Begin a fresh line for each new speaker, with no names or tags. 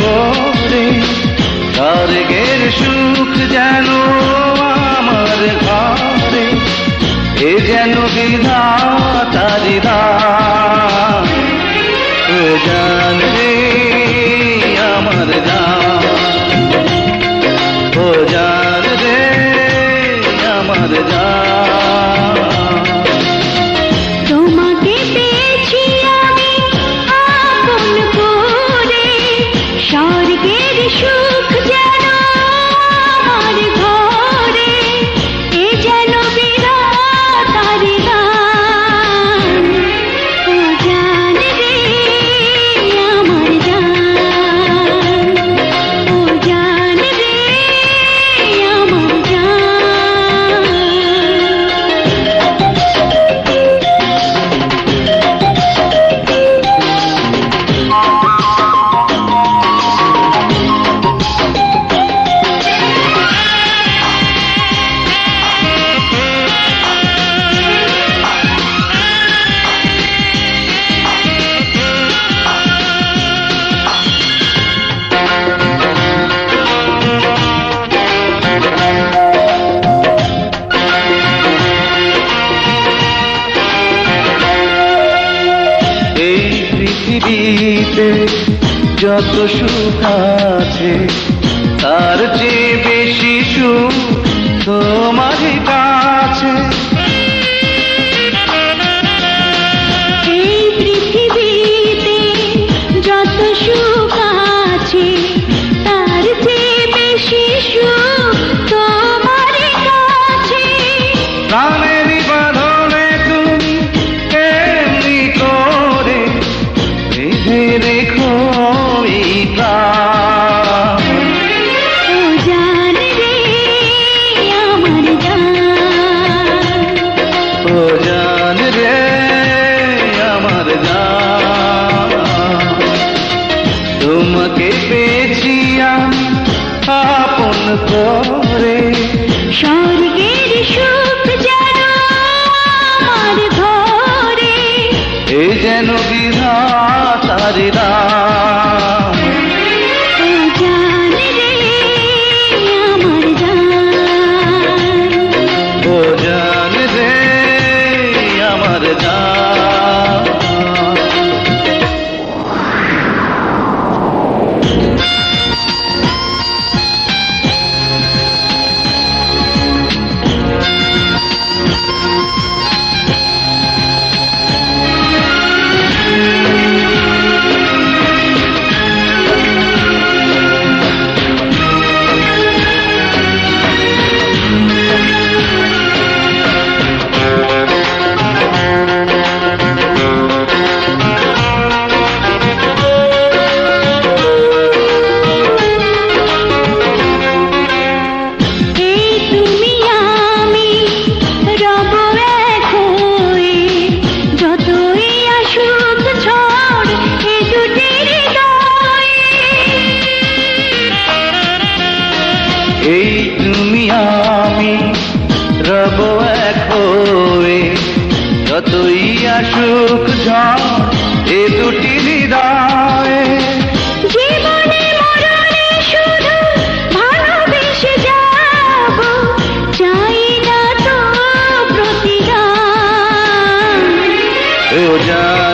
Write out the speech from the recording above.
করে স্বর্গের সুখ যেন আমার ঘরে, এ যেন বিধাতার দান। ও জান রে আমার জান, ও জান রে আমার জান।
তোমাকে পেয়েছি আমি আপন করে, স্বর্গের সুখ যেন আমার ঘরে, এ যেন বিধাতার দান। ও জান রে আমার জান, ও জান রে আমার জান।
এই পৃথিবীতে যত সুখ আছে তার চেয়ে বেশি সুখ তোমার কাছে।
এই পৃথিবীতে যত সুখ আছে তার চেয়ে বেশি সুখ তোমার কাছে।
প্রাণেরই বাঁধনে তুমি এমনি করে বেঁধে রেখো এই প্রাণ।
ও জান রে আমার জান,
ও জান রে আমার জান। তোমাকে পেয়েছি আমি আপন করে,
স্বর্গের সুখ যেন আমার ঘরে,
এ যেন বিধাতার দান।
ও জান রে আমার জান,
ও জান রে আমার জান।
এই তুমি আমি রব এক হয়ে, যতই আসুক ঝড় এ দুটির হৃদয়ে।
এই তুমি আমি রব এক হয়ে, যতই আসুক ঝড় এ দুটি হৃদয়ে।
জীবনে মরণে শুধু ভালোবেসে যাব, চাই না তো প্রতিদান।
ও জান